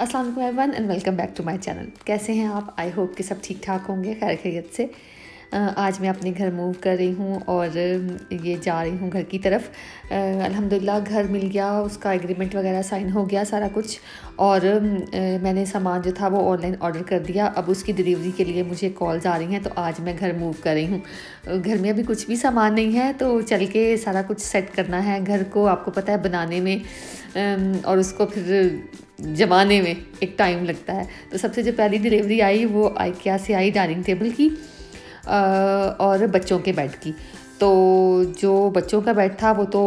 अस्सलाम वालेकुम everyone and welcome back to my channel. कैसे हैं आप? आई होप कि सब ठीक ठाक होंगे, खैर खैरियत से। आज मैं अपने घर मूव कर रही हूँ और ये जा रही हूँ घर की तरफ। अल्हम्दुलिल्लाह घर मिल गया, उसका एग्रीमेंट वगैरह साइन हो गया सारा कुछ। और मैंने सामान जो था वो ऑनलाइन ऑर्डर कर दिया। अब उसकी डिलीवरी के लिए मुझे कॉल्स आ रही हैं, तो आज मैं घर मूव कर रही हूँ। घर में अभी कुछ भी सामान नहीं है, तो चल के सारा कुछ सेट करना है घर को। आपको पता है बनाने में और उसको फिर जमाने में एक टाइम लगता है। तो सबसे जो पहली डिलीवरी आई वो IKEA से आई, डाइनिंग टेबल की और बच्चों के बेड की। तो जो बच्चों का बेड था वो तो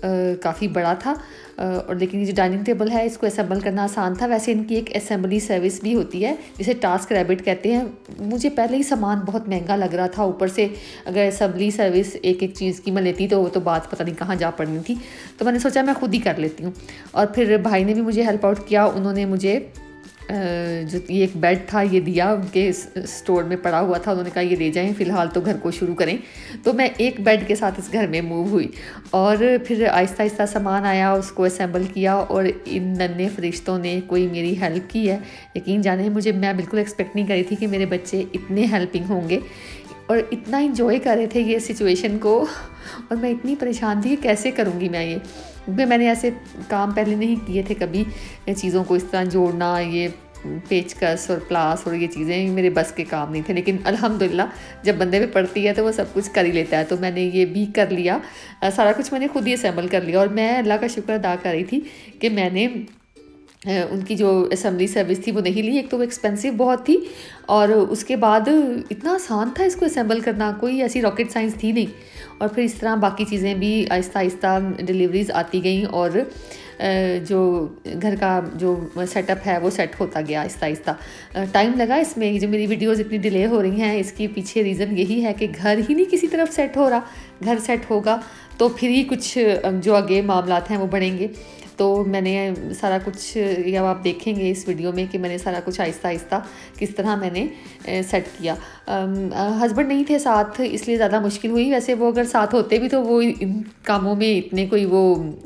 काफ़ी बड़ा था, और लेकिन ये जो डाइनिंग टेबल है इसको असेंबल करना आसान था। वैसे इनकी एक असेंबली सर्विस भी होती है जिसे टास्क रैबिट कहते हैं। मुझे पहले ही सामान बहुत महंगा लग रहा था, ऊपर से अगर असेंबली सर्विस एक एक चीज़ की मैं लेती तो वो तो बात पता नहीं कहाँ जा पड़नी थी। तो मैंने सोचा मैं खुद ही कर लेती हूँ। और फिर भाई ने भी मुझे हेल्प आउट किया। उन्होंने मुझे जो ये एक बेड था ये दिया, उनके स्टोर में पड़ा हुआ था। उन्होंने कहा ये ले जाएं, फ़िलहाल तो घर को शुरू करें। तो मैं एक बेड के साथ इस घर में मूव हुई और फिर आहिस्ता आहिस्ता सामान आया, उसको असेंबल किया। और इन नन्हे फरिश्तों ने कोई मेरी हेल्प की है, यकीन जाने। मैं बिल्कुल एक्सपेक्ट नहीं करी थी कि मेरे बच्चे इतने हेल्पिंग होंगे और इतना इंजॉय कर रहे थे ये सिचुएशन को। और मैं इतनी परेशान थी कि कैसे करूँगी मैं ये, क्योंकि मैंने ऐसे काम पहले नहीं किए थे कभी। चीज़ों को इस तरह जोड़ना, ये पेचकस और प्लास और ये चीज़ें मेरे बस के काम नहीं थे। लेकिन अल्हम्दुलिल्लाह जब बंदे पे पड़ती है तो वो सब कुछ कर ही लेता है। तो मैंने ये भी कर लिया, सारा कुछ मैंने खुद ही असेंबल कर लिया। और मैं अल्लाह का शुक्र अदा कर रही थी कि मैंने उनकी जो असेंबली सर्विस थी वो नहीं ली। एक तो वो एक्सपेंसिव बहुत थी, और उसके बाद इतना आसान था इसको असेंबल करना, कोई ऐसी रॉकेट साइंस थी नहीं। और फिर इस तरह बाकी चीज़ें भी आहिस्ता आहिस्ता डिलीवरीज आती गईं, और जो घर का जो सेटअप है वो सेट होता गया आहिस्ता आहिस्ता। टाइम लगा इसमें। जो मेरी वीडियोस इतनी डिले हो रही हैं इसके पीछे रीज़न यही है कि घर ही नहीं किसी तरफ सेट हो रहा। घर सेट होगा तो फिर ही कुछ जो आगे मामलात हैं वो बढ़ेंगे। तो मैंने सारा कुछ, या आप देखेंगे इस वीडियो में कि मैंने सारा कुछ आहिस्ता आहिस्ता किस तरह मैंने सेट किया। हस्बैंड नहीं थे साथ, इसलिए ज़्यादा मुश्किल हुई। वैसे वो अगर साथ होते भी तो वो इन कामों में इतने कोई वो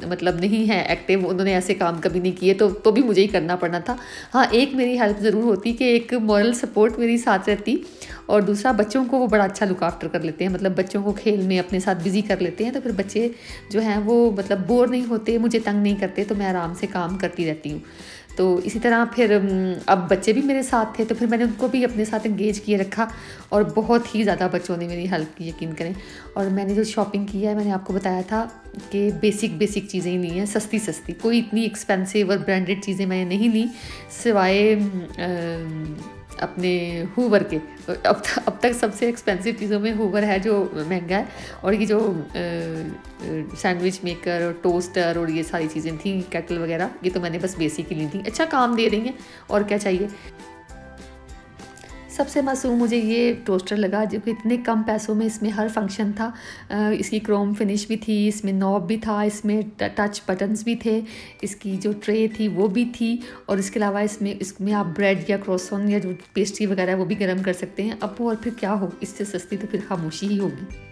मतलब नहीं है एक्टिव, उन्होंने ऐसे काम कभी नहीं किए, तो भी मुझे ही करना पड़ना था। हाँ, एक मेरी हेल्प ज़रूर होती कि एक मॉरल सपोर्ट मेरी साथ रहती, और दूसरा बच्चों को वो बड़ा अच्छा लुक आफ्टर कर लेते हैं। मतलब बच्चों को खेल में अपने साथ बिज़ी कर लेते हैं, तो फिर बच्चे जो हैं वो मतलब बोर नहीं होते, मुझे तंग नहीं करते, तो मैं आराम से काम करती रहती हूँ। तो इसी तरह फिर अब बच्चे भी मेरे साथ थे, तो फिर मैंने उनको भी अपने साथ एंगेज किए रखा। और बहुत ही ज़्यादा बच्चों ने मेरी हेल्प की, यकीन करें। और मैंने जो शॉपिंग की है, मैंने आपको बताया था कि बेसिक चीज़ें ही ली हैं, सस्ती सस्ती, कोई इतनी एक्सपेंसिव और ब्रांडेड चीज़ें मैंने नहीं ली, सिवाय अपने हूवर के। अब तक सबसे एक्सपेंसिव चीज़ों में हूवर है जो महंगा है, और ये जो सैंडविच मेकर और टोस्टर और ये सारी चीज़ें थी, केटल वगैरह, ये तो मैंने बस बेसिक ही ली थी। अच्छा काम दे रही हैं, और क्या चाहिए। सबसे मासूम मुझे ये टोस्टर लगा, जो कि इतने कम पैसों में इसमें हर फंक्शन था। इसकी क्रोम फिनिश भी थी, इसमें नॉब भी था, इसमें टच बटन्स भी थे, इसकी जो ट्रे थी वो भी थी, और इसके अलावा इसमें आप ब्रेड या क्रोसन या जो पेस्ट्री वगैरह वो भी गर्म कर सकते हैं। अब और फिर क्या हो, इससे सस्ती तो फिर खामोशी ही होगी।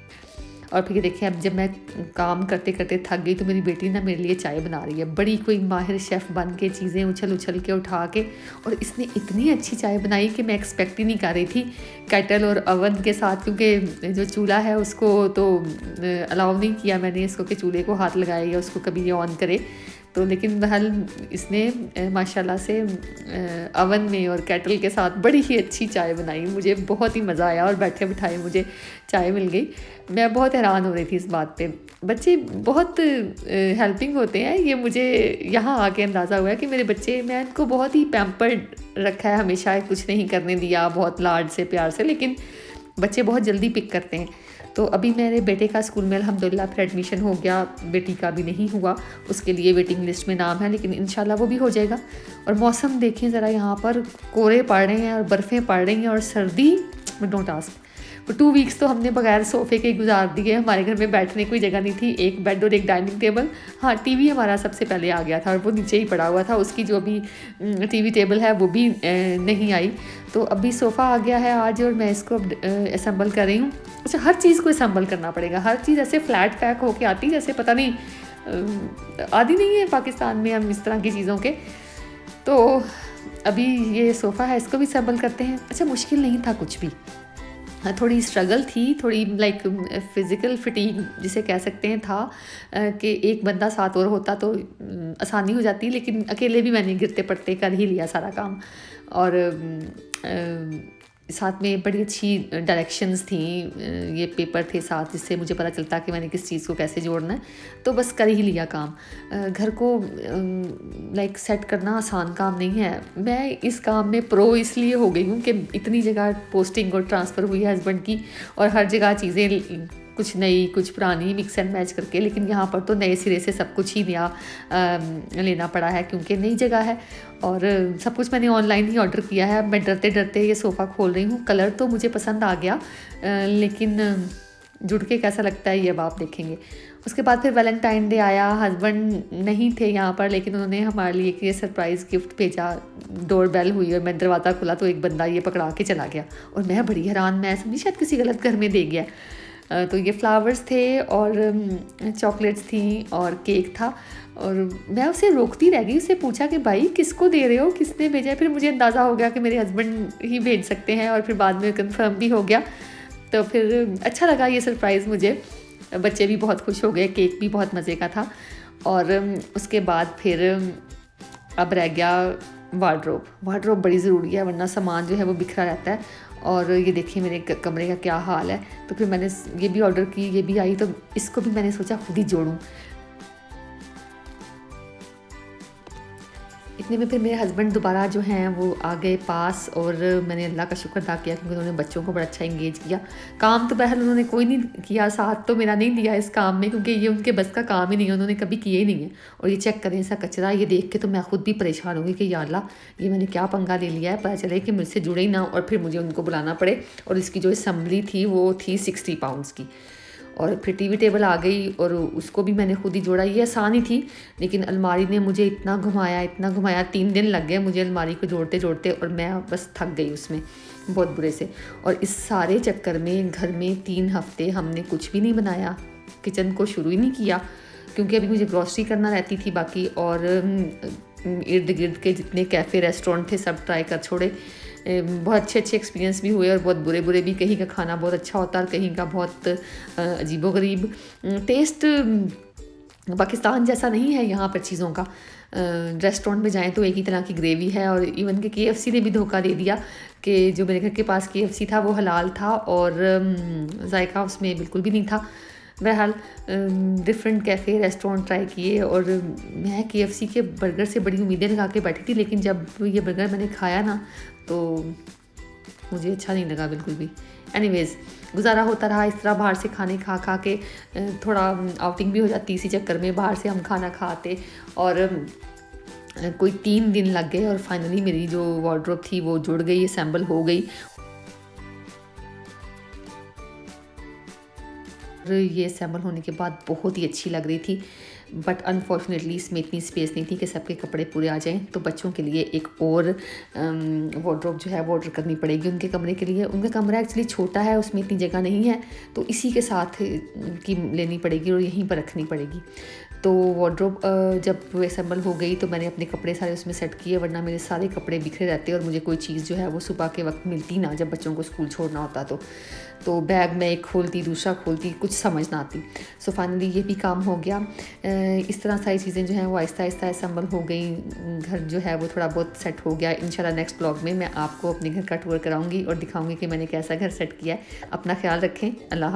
और फिर देखिए, अब जब मैं काम करते करते थक गई तो मेरी बेटी ना मेरे लिए चाय बना रही है, बड़ी कोई माहिर शेफ़ बन के, चीज़ें उछल के उठा के। और इसने इतनी अच्छी चाय बनाई कि मैं एक्सपेक्ट ही नहीं कर रही थी केटल और अवन के साथ, क्योंकि जो चूल्हा है उसको तो अलाउ नहीं किया मैंने इसको कि चूल्हे को हाथ लगाए या उसको कभी ये ऑन करे। तो लेकिन बहल इसने माशाल्लाह से अवन में और केटल के साथ बड़ी ही अच्छी चाय बनाई। मुझे बहुत ही मज़ा आया, और बैठे बिठाए मुझे चाय मिल गई। मैं बहुत हैरान हो रही थी इस बात पे। बच्चे बहुत हेल्पिंग होते हैं, ये मुझे यहाँ आके अंदाज़ा हुआ है कि मेरे बच्चे, मैं इनको बहुत ही पैम्पर्ड रखा है हमेशा, कुछ नहीं करने दिया, बहुत लाड से प्यार से, लेकिन बच्चे बहुत जल्दी पिक करते हैं। तो अभी मेरे बेटे का स्कूल में अल्हम्दुलिल्लाह फिर एडमिशन हो गया, बेटी का भी नहीं हुआ, उसके लिए वेटिंग लिस्ट में नाम है, लेकिन इंशाल्लाह वो भी हो जाएगा। और मौसम देखें ज़रा, यहाँ पर कोहरे पड़ रहे हैं और बर्फ़ें पड़ रही हैं, और सर्दी डोंट आस्क। 2 वीक्स तो हमने बगैर सोफ़े के गुजार दिए। हमारे घर में बैठने कोई जगह नहीं थी, एक बेड और एक डाइनिंग टेबल। हाँ, टीवी हमारा सबसे पहले आ गया था, और वो नीचे ही पड़ा हुआ था, उसकी जो भी टीवी टेबल है वो भी नहीं आई। तो अभी सोफ़ा आ गया है आज, और मैं इसको असेंबल कर रही हूँ। अच्छा, हर चीज़ को असेंबल करना पड़ेगा, हर चीज़ ऐसे फ्लैट पैक होके आती, जैसे पता नहीं आदि नहीं है पाकिस्तान में हम इस तरह की चीज़ों के। तो अभी ये सोफ़ा है, इसको भी असेंबल करते हैं। अच्छा, मुश्किल नहीं था कुछ भी, थोड़ी स्ट्रगल थी, थोड़ी लाइक फ़िज़िकल फिटीग जिसे कह सकते हैं था, कि एक बंदा साथ और होता तो आसानी हो जाती, लेकिन अकेले भी मैंने गिरते पड़ते कर ही लिया सारा काम। और साथ में बड़ी अच्छी डायरेक्शंस थी, ये पेपर थे साथ जिससे मुझे पता चलता कि मैंने किस चीज़ को कैसे जोड़ना है, तो बस कर ही लिया काम। घर को लाइक सेट करना आसान काम नहीं है। मैं इस काम में प्रो इसलिए हो गई हूँ कि इतनी जगह पोस्टिंग और ट्रांसफ़र हुई है हस्बैंड की, और हर जगह चीज़ें कुछ नई कुछ पुरानी मिक्स एंड मैच करके, लेकिन यहाँ पर तो नए सिरे से सब कुछ ही नया लेना पड़ा है क्योंकि नई जगह है। और सब कुछ मैंने ऑनलाइन ही ऑर्डर किया है। मैं डरते डरते ये सोफ़ा खोल रही हूँ। कलर तो मुझे पसंद आ गया, लेकिन जुड़ के कैसा लगता है ये अब आप देखेंगे। उसके बाद फिर वैलेंटाइन डे आया। हस्बैंड नहीं थे यहाँ पर, लेकिन उन्होंने हमारे लिए ये सरप्राइज़ गिफ्ट भेजा। डोर बेल हुई और मैं दरवाज़ा खुला तो एक बंदा ये पकड़ा के चला गया, और मैं बड़ी हैरान, मैं समझी शायद किसी गलत घर में दे गया। तो ये फ्लावर्स थे और चॉकलेट्स थी और केक था, और मैं उसे रोकती रह गई। उसे पूछा कि भाई किसको दे रहे हो, किसने भेजा है? फिर मुझे अंदाज़ा हो गया कि मेरे हस्बैंड ही भेज सकते हैं, और फिर बाद में कंफर्म भी हो गया। तो फिर अच्छा लगा ये सरप्राइज़ मुझे। बच्चे भी बहुत खुश हो गए, केक भी बहुत मज़े का था। और उसके बाद फिर अब रह गया वार्डरोब। वार्डरोब बड़ी ज़रूरी है, वरना सामान जो है वो बिखरा रहता है। और ये देखिए मेरे कमरे का क्या हाल है। तो फिर मैंने ये भी ऑर्डर की, ये भी आई, तो इसको भी मैंने सोचा खुद ही जोड़ूं। इतने में फिर मेरे हस्बैंड दोबारा जो हैं वो आ गए पास, और मैंने अल्लाह का शुक्र अदा किया क्योंकि उन्होंने बच्चों को बड़ा अच्छा इंगेज किया। काम तो बहरहाल उन्होंने कोई नहीं किया, साथ तो मेरा नहीं दिया इस काम में, क्योंकि ये उनके बस का काम ही नहीं है, उन्होंने कभी किए ही नहीं है। और ये चेक करें ऐसा कचरा, ये देख के तो मैं खुद भी परेशान हो गई कि या अल्लाह ये मैंने क्या पंगा ले लिया है। पता चले कि मुझसे जुड़े ही ना, और फिर मुझे उनको बुलाना पड़े। और इसकी जो असेंबली थी वो थी 60 पाउंड्स की। और फिर टीवी टेबल आ गई, और उसको भी मैंने खुद ही जोड़ा। ये आसान ही थी, लेकिन अलमारी ने मुझे इतना घुमाया, 3 दिन लग गए मुझे अलमारी को जोड़ते जोड़ते, और मैं बस थक गई उसमें बहुत बुरे से। और इस सारे चक्कर में घर में 3 हफ्ते हमने कुछ भी नहीं बनाया, किचन को शुरू ही नहीं किया, क्योंकि अभी मुझे ग्रॉसरी करना रहती थी बाकी। और इर्द गिर्द के जितने कैफ़े रेस्टोरेंट थे सब ट्राई कर छोड़े। बहुत अच्छे एक्सपीरियंस भी हुए और बहुत बुरे भी। कहीं का खाना बहुत अच्छा होता है, कहीं का बहुत अजीबोगरीब। टेस्ट पाकिस्तान जैसा नहीं है यहाँ पर चीज़ों का। रेस्टोरेंट में जाएं तो एक ही तरह की ग्रेवी है, और इवन के KFC ने भी धोखा दे दिया कि जो मेरे घर के पास KFC था वो हलाल था, और जायका उसमें बिल्कुल भी नहीं था। बहरहाल डिफरेंट कैफ़े रेस्टोरेंट ट्राई किए, और मैं KFC के बर्गर से बड़ी उम्मीदें लगा के बैठी थी, लेकिन जब ये बर्गर मैंने खाया ना तो मुझे अच्छा नहीं लगा बिल्कुल भी। एनीवेज़ गुजारा होता रहा इस तरह, बाहर से खाने खा के थोड़ा आउटिंग भी हो जाती इसी चक्कर में। बाहर से हम खाना खाते, और कोई 3 दिन लग गए, और फाइनली मेरी जो वार्डरोब थी वो जुड़ गई, असेंबल हो गई। ये असेंबल होने के बाद बहुत ही अच्छी लग रही थी, बट अनफॉर्चुनेटली इसमें इतनी स्पेस नहीं थी कि सबके कपड़े पूरे आ जाएं। तो बच्चों के लिए एक और वार्डरोब जो है वो ऑर्डर करनी पड़ेगी उनके कमरे के लिए। उनका कमरा एक्चुअली छोटा है, उसमें इतनी जगह नहीं है, तो इसी के साथ की लेनी पड़ेगी और यहीं पर रखनी पड़ेगी। तो वार्डरोब जब असेंबल हो गई तो मैंने अपने कपड़े सारे उसमें सेट किए, वरना मेरे सारे कपड़े बिखरे रहते और मुझे कोई चीज़ जो है वो सुबह के वक्त मिलती ना, जब बच्चों को स्कूल छोड़ना होता। तो बैग में एक खोलती दूसरा खोलती, कुछ समझ ना आती। सो फाइनली ये भी काम हो गया। इस तरह सारी चीज़ें जो हैं वो आहिस्ता आहिस्ता असेंबल हो गई। घर जो है वो थोड़ा बहुत सेट हो गया। इंशाल्लाह नेक्स्ट ब्लॉग में मैं आपको अपने घर का टूर कराऊंगी और दिखाऊंगी कि मैंने कैसा घर सेट किया है। अपना ख्याल रखें। अल्लाह।